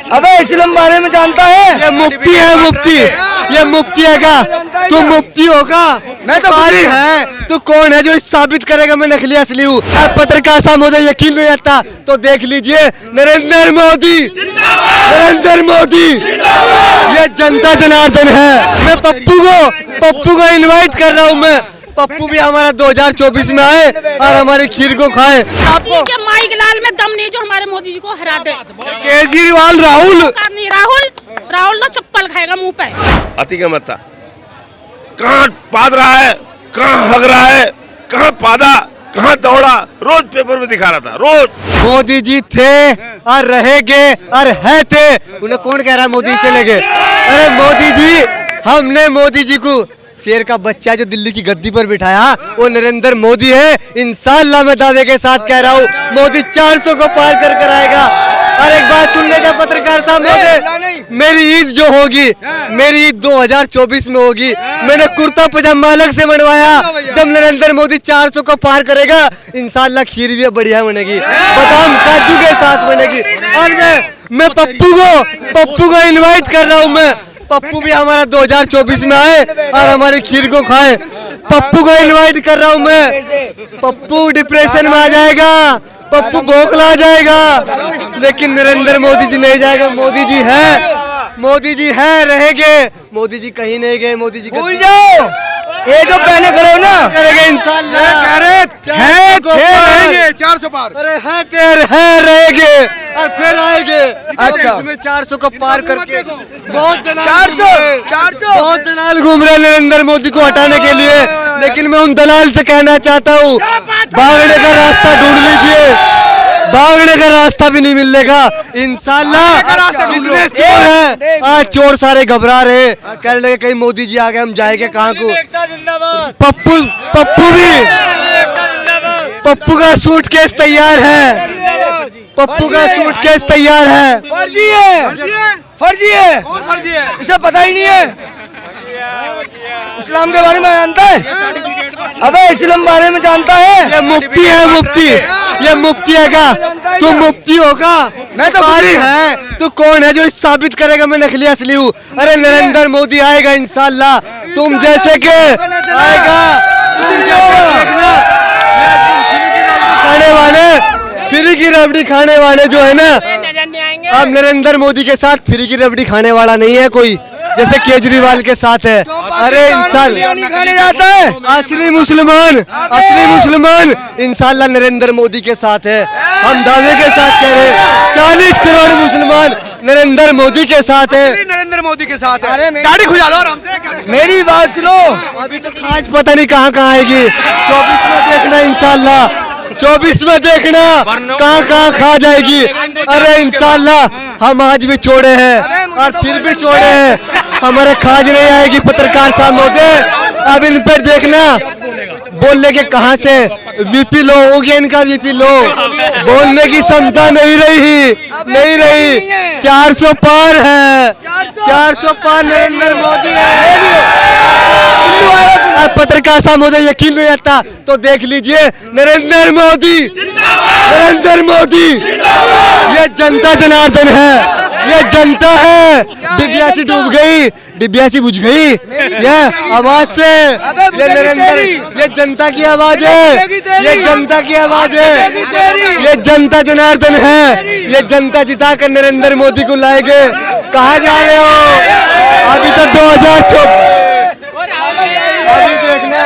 अबे इस्लाम बारे में जानता है? ये मुफ्ती है, मुफ्ती। ये मुफ्ती है क्या? तू मुफ्ती होगा? मैं तो कारी है। तू कौन है जो साबित करेगा मैं नकली असली हूँ? पत्रकार साहब मुझे यकीन नहीं आता तो देख लीजिए, नरेंद्र मोदी, नरेंद्र मोदी, ये जनता जनार्दन है। मैं पप्पू को इनवाइट कर रहा हूँ। मैं पप्पू भी हमारा 2024 में आए और हमारी खीर को खाए। आपको माइक लाल में दम नहीं जो हमारे मोदी जी को हरा दे। केजरीवाल राहुल ना चप्पल खाएगा मुंह पे। अति का मत कहाँ पाद रहा है, कहाँ हग रहा है, कहाँ पादा, कहाँ दौड़ा, रोज पेपर में दिखा रहा था। रोज मोदी जी थे और रहेंगे और है थे। उन्हें कौन कह रहा है मोदी चले गए? अरे मोदी जी, हमने मोदी जी को, शेर का बच्चा जो दिल्ली की गद्दी पर बिठाया वो नरेंद्र मोदी है। इंशाअल्लाह मैं दावे के साथ कह रहा हूँ मोदी 400 को पार कर आएगा। और एक बात सुन लेगा पत्रकार साहब, मेरी ईद जो होगी, मेरी ईद 2024 में होगी। मैंने कुर्ता पजामा अलग से बनवाया। जब नरेंद्र मोदी 400 को पार करेगा इंशाअल्लाह खीर भी बढ़िया बनेगी, बादाम काजू के साथ बनेगी। और मैं पप्पू को इनवाइट कर रहा हूँ। मैं पप्पू भी हमारा 2024 में आए और हमारी खीर को खाए। पप्पू को इनवाइट कर रहा हूँ मैं। पप्पू डिप्रेशन में आ जाएगा, पप्पू बौखला आ जाएगा, लेकिन नरेंद्र मोदी जी नहीं जाएगा। मोदी जी है, रहेंगे। मोदी जी कहीं नहीं गए। मोदी जी भूल जाओ ये जो पहले खड़े हो ना, करेंगे इंशाअल्लाह। रहेंगे 400 पार। अरे है रहेंगे और फिर आएंगे। अच्छा, इसमें 400 को पार करके बहुत दलाल घूम रहे नरेंद्र मोदी को हटाने के लिए। लेकिन मैं उन दलाल से कहना चाहता हूँ, भागने का रास्ता ढूंढ लीजिए। भागने का रास्ता भी नहीं मिलेगा इंशाअल्लाह। कितने चोर हैं आज, चोर सारे घबरा रहे, कह रहे कहीं मोदी जी आ गए हम जाएंगे कहाँ को। पप्पू का सूटकेस तैयार है। पप्पू का सूटकेस तैयार है। फर्जी है इसे पता ही नहीं है इस्लाम के बारे में जानता है? अबे इस्लाम बारे में जानता है? ये मुफ्ती है, मुफ्ती। ये मुफ्ती है क्या? तू मुफ्ती होगा? मैं तो कारी है। तू कौन है जो साबित करेगा मैं नकली असली हूँ? अरे नरेंद्र मोदी आएगा इंशाअल्लाह। तुम जैसे के आएगा, देखना खाने वाले, फ्री की रबड़ी खाने वाले जो है ना, अब नरेंद्र मोदी के साथ फ्री की रबड़ी खाने वाला नहीं है कोई, जैसे केजरीवाल के साथ है। अरे असली मुसलमान इंशाअल्लाह नरेंद्र मोदी के साथ है। हम दावे के साथ कह रहे हैं 40 करोड़ मुसलमान नरेंद्र मोदी के साथ है। नरेंद्र मोदी के साथ है। अरे गाड़ी खुजा लो आराम से। मेरी बात सुनो, अभी तो आज पता नहीं कहाँ आएगी। 24 में देखना इंशाअल्लाह, 24 में देखना कहाँ खा जाएगी। अरे इंशाअल्लाह हम आज भी छोड़े हैं और फिर भी छोड़े हैं, हमारे खाज नहीं आएगी। पत्रकार साहब महोदय अब इन पर देखना, बोलने के कहाँ से वीपी लो हो गया इनका, वीपी लो, बोलने की क्षमता नहीं रही। 400 पार है, 400 पार नरेंद्र मोदी है। पत्रकार साहब मुझे यकीन नहीं आता तो देख लीजिए, नरेंद्र मोदी, ये जनता जनार्दन है, ये जनता है। डिबियासी डूब गई, डिबियासी बुझ गई ये आवाज से। ये नरेंद्र, ये जनता की आवाज है, ये जनता की आवाज है, ये जनता जनार्दन है। ये जनता जिता कर नरेंद्र मोदी को लाएंगे। कहाँ जा रहे हो? अभी तो 2024 अभी देखना।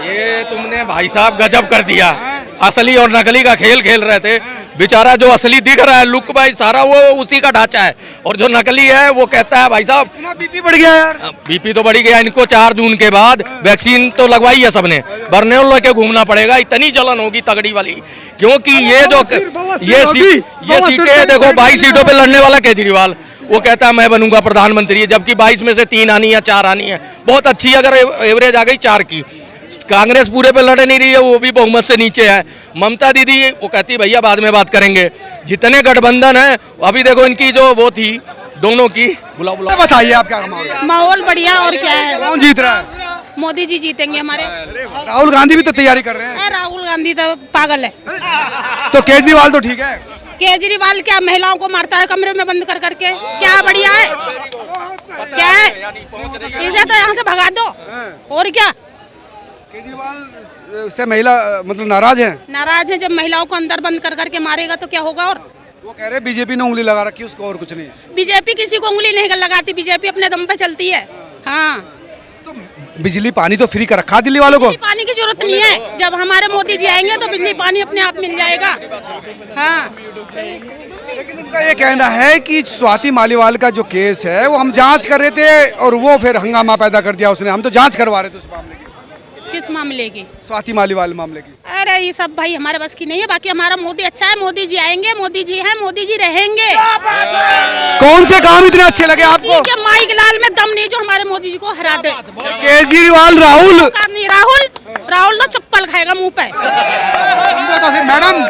ये तुमने भाई साहब गजब कर दिया। असली और नकली का खेल खेल रहे थे। बेचारा जो असली दिख रहा है लुक भाई सारा वो उसी का ढांचा है, और जो नकली है वो कहता है भाई साहब बीपी बढ़ गया यार। बीपी तो बढ़ी गया। इनको 4 जून के बाद वैक्सीन तो लगवाई है सबने, बरने लेके घूमना पड़ेगा। इतनी जलन होगी तगड़ी वाली, क्योंकि ये सीटें देखो, 22 सीटों पे लड़ने वाला केजरीवाल, वो कहता है मैं बनूंगा प्रधानमंत्री, जबकि 22 में से 3 आनी है, 4 आनी है। बहुत अच्छी अगर एवरेज आ गई 4 की। कांग्रेस पूरे पे लड़ नहीं रही है, वो भी बहुमत से नीचे है। ममता दीदी वो कहती भैया बाद में बात करेंगे। जितने गठबंधन है अभी देखो, इनकी जो वो थी दोनों की, बुला बताइए आप क्या माहौल बढ़िया। और क्या है, कौन जीत रहा है? मोदी जी जीतेंगे हमारे। राहुल गांधी भी तो तैयारी कर रहे हैं। राहुल गांधी तो पागल है। तो केजरीवाल तो ठीक है। केजरीवाल क्या महिलाओं को मारता है कमरे में बंद कर करके, क्या बढ़िया है, क्या है, इसे तो यहाँ से भगा दो। और क्या, केजरीवाल से महिला मतलब नाराज हैं। नाराज है, जब महिलाओं को अंदर बंद कर करके मारेगा तो क्या होगा। और वो कह रहे बीजेपी ने उंगली लगा रखी उसको, और कुछ नहीं। बीजेपी किसी को उंगली नहीं लगाती, बीजेपी अपने दम पे चलती है। हाँ, तो बिजली पानी तो फ्री कर रखा दिल्ली वालों को। पानी की जरूरत नहीं है, जब हमारे मोदी जी आएंगे तो बिजली पानी अपने आप मिल जाएगा। हाँ, लेकिन उनका ये कहना है कि स्वाति मालीवाल का जो केस है वो हम जांच कर रहे थे और वो फिर हंगामा पैदा कर दिया उसने। हम तो जांच करवा रहे थे उस मामले की। किस मामले की? स्वाति मालीवाल मामले की। अरे ये सब भाई हमारे बस की नहीं है। बाकी हमारा मोदी अच्छा है, मोदी जी आएंगे, मोदी जी हैं, मोदी जी रहेंगे। कौन से काम इतने अच्छे लगे आपको? क्या माइक लाल में दम नहीं जो हमारे मोदी जी को हरा दे। केजरीवाल राहुल राहुल तो चप्पल खाएगा मुंह पे। तो फिर मैडम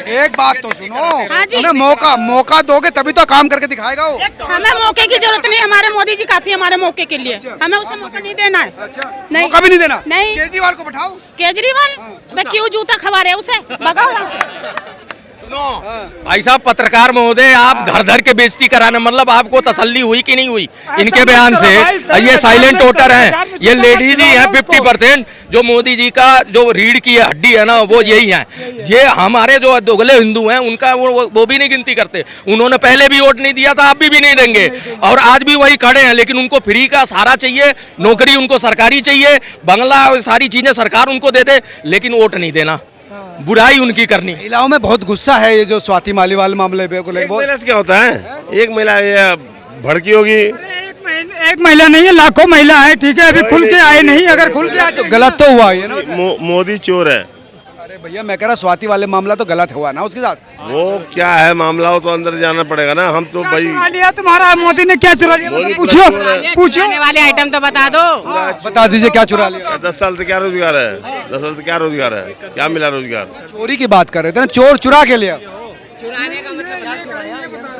एक बात तो सुनो, हाँ जी। उन्हें मौका दोगे तभी तो काम करके दिखाएगा वो। हमें मौके की जरूरत नहीं, हमारे मोदी जी काफी हमारे मौके के लिए। हमें उसे मौका नहीं देना है। अच्छा, नहीं, मौका भी नहीं देना। नहीं, केजरीवाल को बैठाओ। केजरीवाल मैं क्यों जूता खवा रहे उसे, भगाओ यहाँ से। भाई साहब पत्रकार महोदय, आप धर धर के बेइज्जती कराना, मतलब आपको तसल्ली हुई कि नहीं हुई इनके बयान से? ये साइलेंट वोटर हैं, ये लेडीज ही हैं 50%। जो मोदी जी का जो रीढ़ की हड्डी है ना वो यही है। ये हमारे जो दोगले हिंदू हैं उनका वो भी नहीं गिनती करते। उन्होंने पहले भी वोट नहीं दिया था, अब भी नहीं देंगे, और आज भी वही खड़े हैं। लेकिन उनको फ्री का सहारा चाहिए, नौकरी उनको सरकारी चाहिए, बंगला और सारी चीजें सरकार उनको दे दे, लेकिन वोट नहीं देना, बुराई उनकी करनी। महिलाओं में बहुत गुस्सा है ये जो स्वाति मालीवाल मामले पे को एक महिला से क्या होता है? एक महिला ये भड़की होगी। एक महिला नहीं है, लाखों महिला है, ठीक है, अभी खुल के आए नहीं। अगर खुल के आए तो गलत तो हुआ ये ना। मोदी चोर है। अरे भैया मैं कह रहा स्वाति वाले मामला तो गलत हुआ ना उसके साथ। वो क्या है मामला, वो तो अंदर जाना पड़ेगा ना। हम तो भाई चुरा लिया तुम्हारा मोदी ने, क्या चुरा लिया? पूछो पूछो वाले आइटम तो बता दो। बता दीजिए क्या चुरा लिया। 10 साल से क्या रोजगार है? 10 साल से क्या रोजगार है? क्या मिला रोजगार? चोरी की बात कर रहे थे ना, चोर चुरा के लिया।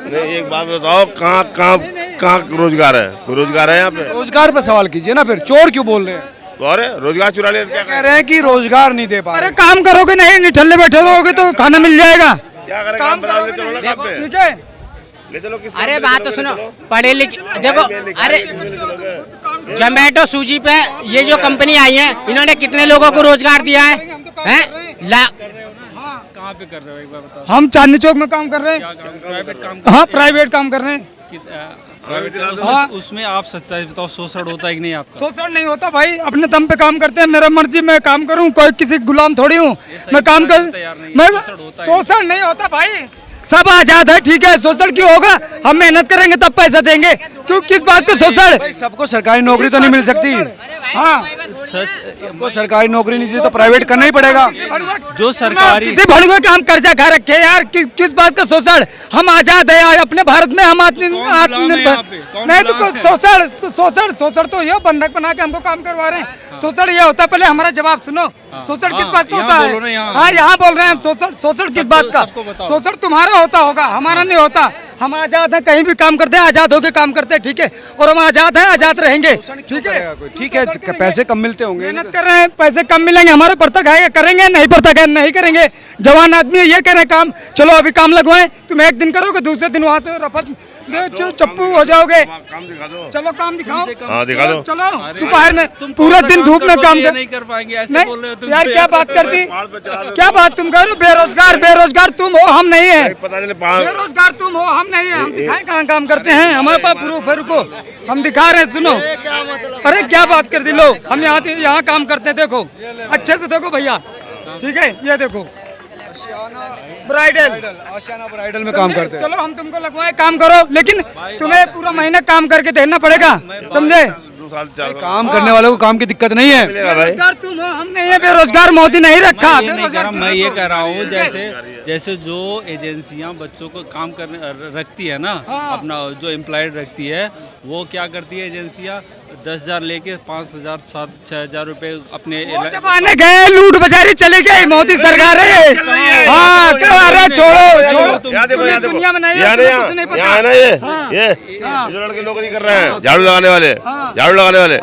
नहीं, एक बात बताओ, कहाँ रोजगार है? कोई रोजगार है यहाँ पे? रोजगार पर सवाल कीजिए ना, फिर चोर क्यों बोल रहे हैं? तो अरे रोजगार चुरा लिया, क्या कह रहे हैं कि रोजगार नहीं दे पा रहे। अरे काम करोगे नहीं, निठल्ले बैठे रहोगे तो खाना मिल जाएगा। क्या करें? काम बना ले चलो ना काम पे। ठीक है, ले चलो किस अरे काम पे बात ले तो चलो, सुनो, ले चलो। पढ़े लिखे देखो, अरे जोमेटो स्विगी पे ये जो कंपनी आई है, इन्होंने कितने लोगों को रोजगार दिया है? कहाँ पे कर रहे हो एक बार बताओ। हम चांदनी चौक में काम कर रहे हैं। प्राइवेट काम हाँ, प्राइवेट काम कर रहे हैं। हाँ। उसमें आप सच्चाई बताओ, शोषण होता है कि नहीं आपका? शोषण नहीं होता भाई, अपने दम पे काम करते हैं। मेरा मर्जी, मैं काम करूं, कोई किसी गुलाम थोड़ी हूँ। मैं काम कर, मैं शोषण नहीं होता भाई, सब आजाद है, ठीक है। शोषण क्यों होगा? हम मेहनत करेंगे तब पैसा देंगे, क्यों? किस बात का शोषण? भाई सबको सरकारी नौकरी तो नहीं मिल सकती। हाँ, सबको सरकारी नौकरी नहीं दी तो प्राइवेट करना ही पड़ेगा। जो सरकारी किसी भड़ुआ के हम कर्जा खा रखे हैं यार, किस बात का शोषण? हम आजाद है अपने भारत में, हम आत्मनिर्भर नहीं। तो शोषण तो ये बंधक बना के हमको काम करवा रहे हैं। शोषण ये होता है, पहले हमारा जवाब सुनो। शोषण किस बात का होता है? हाँ, यहाँ बोल रहे हैं हम। शोषण किस बात का? शोषण तुम्हारा होता होगा, हमारा नहीं होता। हम आजाद हैं, कहीं भी काम करते हैं, आजाद होके काम करते हैं, ठीक है। और हम आजाद हैं, आजाद रहेंगे, ठीक है। ठीक है, पैसे कम मिलते होंगे। मेहनत कर रहे हैं, पैसे कम मिलेंगे, हमारे पड़ता खाएगा, करेंगे, नहीं पड़ता खाएगा नहीं करेंगे। जवान आदमी ये कह रहे काम, चलो अभी काम लगवाएं। तुम एक दिन करोगे, दूसरे दिन वहाँ से रफत चप्पू हो जाओगे। काम दिखा दो। चलो काम दिखाओ। हाँ दिखा दो। चलो दोपहर में पूरा दिन धूप में काम नहीं कर पाएंगे, ऐसे बोल रहे हो नहीं तुम। यार, क्या बात करती, क्या बात तुम कह रहे हो? बेरोजगार तुम हो, हम नहीं है। पता चले पहाड़ बेरोजगार तुम हो, हम नहीं है। हम दिखाएं कहाँ काम करते हैं, हमारे पास प्रूफ है, रुको हम दिखा रहे हैं, सुनो। अरे क्या बात कर दी, लो हम यहाँ काम करते हैं, देखो अच्छे से देखो भैया, ठीक है। ये देखो ब्राइडल में काम करते हैं। चलो हम तुमको लगवाए, काम करो, लेकिन तुम्हें पूरा महीना काम करके देना पड़ेगा, समझे? 2 साल 4 साल काम करने वालों को काम की दिक्कत नहीं है। बेरोजगार तुम हो, हम नहीं है। बेरोजगार मोदी नहीं रखा। ये नहीं कह रहा, मैं ये कह रहा हूँ जैसे जो एजेंसियां बच्चों को काम करने रखती है ना, अपना जो एम्प्लॉयड रखती है, वो क्या करती है एजेंसियां, 10,000 लेके 5,000 6,000 रुपए अपने वो जमाने गए, लूट बजारी चली गई, मोदी सरकार है। हाँ, अरे छोड़ो यहाँ देखो, यहाँ देखो, दुनिया में नहीं है, यहाँ तुम्हें कुछ नहीं पता। यहाँ है ना ये जो लड़के नौकरी कर रहे हैं, झाड़ू लगाने वाले,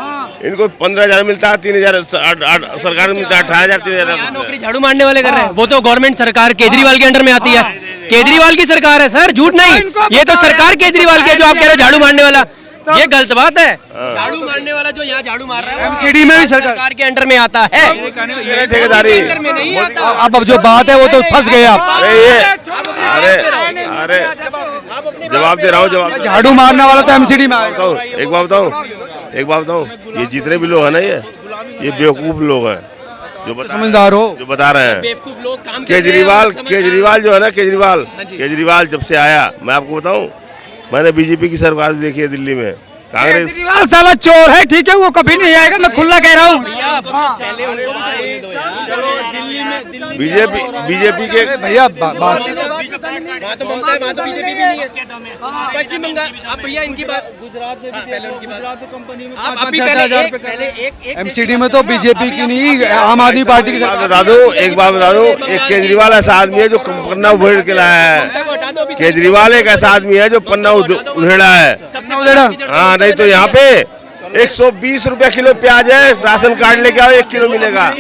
इनको 15,000 मिलता है, 3,000 सरकार मिलता है, 18,000 3,000 नौकरी झाड़ू मारने वाले कर रहे हैं, वो तो गवर्नमेंट सरकार केजरीवाल के अंडर में आती है। केजरीवाल की सरकार है सर, झूठ नहीं, ये तो सरकार केजरीवाल की है जो आप कह रहे हैं झाड़ू मारने वाला, ये गलत बात है। झाड़ू मारने वाला जो यहाँ झाड़ू मार रहा है एमसीडी में भी सरकार के अंडर में आता है, ठेकेदारी। अब जो बात है वो तो फंस गए आप। अरे जवाब दे रहा हूँ, जवाब झाड़ू मारने वाला तो एमसीडी में आएगा। एक बात बताऊँ, ये जितने भी लोग हैं ना, ये बेवकूफ लोग हैं जो समझदार हो, जो बता रहे हैं। बेवकूफ लोग काम केजरीवाल जो है ना, केजरीवाल जब से आया, मैं आपको बताऊं, मैंने बीजेपी की सरकार देखी है दिल्ली में, कांग्रेस। केजरीवाल साला चोर है, ठीक है, वो कभी नहीं आएगा, मैं खुला कह रहा हूँ। बीजेपी के भैया बात पश्चिम बंगाल, आप भैया इनकी बात, गुजरात में एमसीडी में तो बीजेपी की नहीं, आम आदमी पार्टी की सरकार। एक बात बता दूं, एक केजरीवाल ऐसा आदमी है जो पन्ना उधेड़ के लाया है। केजरीवाल एक ऐसा आदमी है जो पन्ना उधेड़ा है। हाँ, नहीं तो यहाँ पे 120 रुपए किलो प्याज है, राशन कार्ड लेके आओ 1 किलो मिलेगा।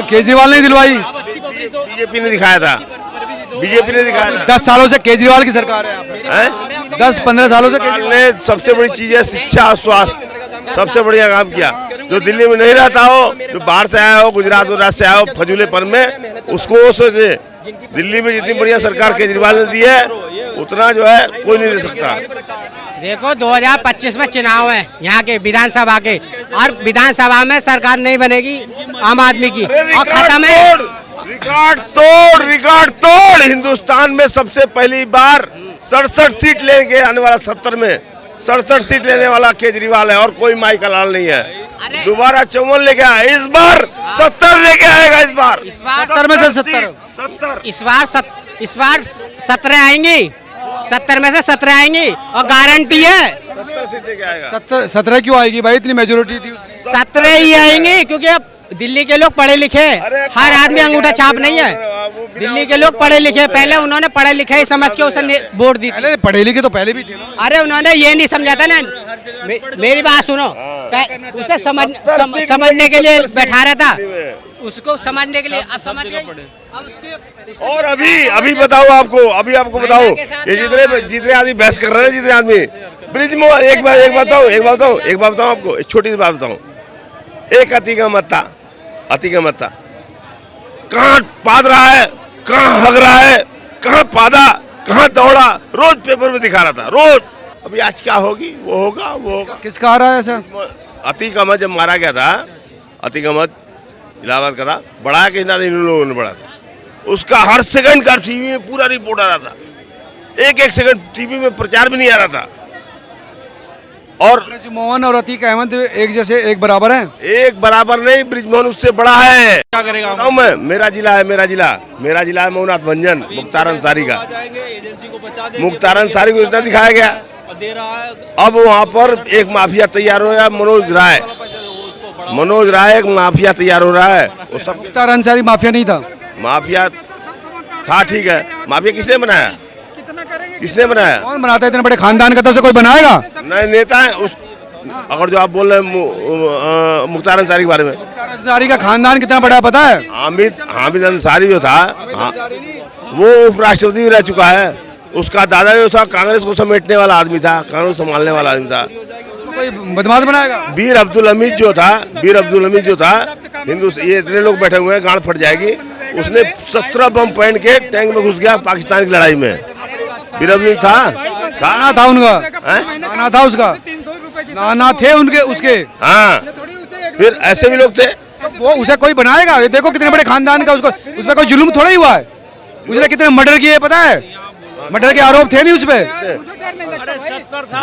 केजरीवाल ने दिलवाई, बीजेपी ने दिखाया था, बीजेपी ने दिखाया था। 10 सालों से केजरीवाल की सरकार है यहाँ पे। 10-15 सालों से केजरीवाल ने सबसे बड़ी चीज है शिक्षा और स्वास्थ्य, सबसे बढ़िया काम किया। जो दिल्ली में नहीं रहता हो, जो बाहर से आया हो, गुजरात से आया हो फजूलेपन में, उसको सोचे। दिल्ली में जितनी बढ़िया सरकार केजरीवाल ने दी है, उतना जो है कोई नहीं दे सकता। देखो 2025 में चुनाव है यहाँ के विधानसभा के, और विधानसभा में सरकार नहीं बनेगी आम आदमी की, और खत्म है। रिकॉर्ड तोड़ हिंदुस्तान में सबसे पहली बार 67 सीट लेके आने वाला, 70 में 67 सीट लेने वाला केजरीवाल है, और कोई माई का लाल नहीं है। दोबारा 54 लेके आया, इस बार 70 लेके आएगा। इस बार 70 में से 70, इस बार 17 आएंगी, 70 में से 17 आएंगी, और गारंटी है 70 सीट लेके आएगा। 17 क्यों आएगी भाई, इतनी मेजोरिटी थी। 17 ही आएंगी, क्योंकि अब दिल्ली के लोग पढ़े लिखे, हर आदमी अंगूठा छाप नहीं है। दिल्ली के लोग पढ़े लिखे, पहले उन्होंने पढ़े लिखे ही समझ के उसे वोट दी। पहले पढ़े लिखे तो पहले भी थे ना। अरे उन्होंने ये नहीं समझा था ना, मेरी बात सुनो, उसे समझने के लिए बैठा रहा था, उसको समझने के लिए। अब समझ गए। और अभी बताओ आपको बताओ, ये जितने आदमी बहस कर रहे हैं, जितने आदमी ब्रिज में, एक बात बताओ आपको, एक छोटी सी बात बताऊं। एक अति का मत्ता कहाँ पाद रहा है, कहाँ हग रहा है, कहाँ पादा, कहाँ दौड़ा, रोज पेपर में दिखा रहा था, रोज। अभी आज क्या होगी, वो होगा। किसका आ रहा है ऐसा? अतीक अहमद जब मारा गया था, अतीक अहमद इलाहाबाद का था, बढ़ाया किसने, इन लोगों ने बढ़ाया था। उसका हर सेकंड का टीवी में पूरा रिपोर्ट आ रहा था, एक सेकंड टीवी में प्रचार भी नहीं आ रहा था। और ब्रिजमोहन और अतीक अहमद एक जैसे, एक बराबर हैं? एक बराबर नहीं, ब्रिजमोहन उससे बड़ा है। क्या करेगा? मैं मेरा जिला है मऊनाथ भंजन, मुख्तार अंसारी का। मुख्तार अंसारी को इतना दिखाया गया, अब वहाँ पर एक माफिया तैयार हो रहा है, मनोज राय एक माफिया तैयार हो रहा है। वो सब मुख्तार अंसारी माफिया नहीं था, माफिया था, ठीक है। माफिया किसने बनाया? कौन बनाता है? इतने बड़े खानदान का तो उसे कोई बनाएगा नहीं, नेता है उस। अगर जो आप बोल रहे हैं मुख्तार अंसारी के बारे में, मुख्तार अंसारी का खानदान कितना बड़ा है पता है? हामिद अंसारी जो था, वो उपराष्ट्रपति भी रह चुका है। उसका दादा जो था कांग्रेस को समेटने वाला आदमी था, कांग्रेस संभालने वाला आदमी था। कोई बदमाश बनाएगा? बीर अब्दुल हमीद जो था, ये इतने लोग बैठे हुए हैं, गांड फट जाएगी। उसने 17 बम पहन के टैंक में घुस गया पाकिस्तान की लड़ाई में। बीर अब्दुल था उनका नाना था, उसका नाना थे उनके उसके। हाँ, फिर ऐसे भी लोग थे। वो उसे कोई बनाएगा? ये देखो कितने बड़े खानदान का, उसको उसमें कोई जुल्म थोड़ा ही हुआ है। उसने कितने मर्डर किए पता है? मर्डर के आरोप थे नहीं उस पे। 70 साल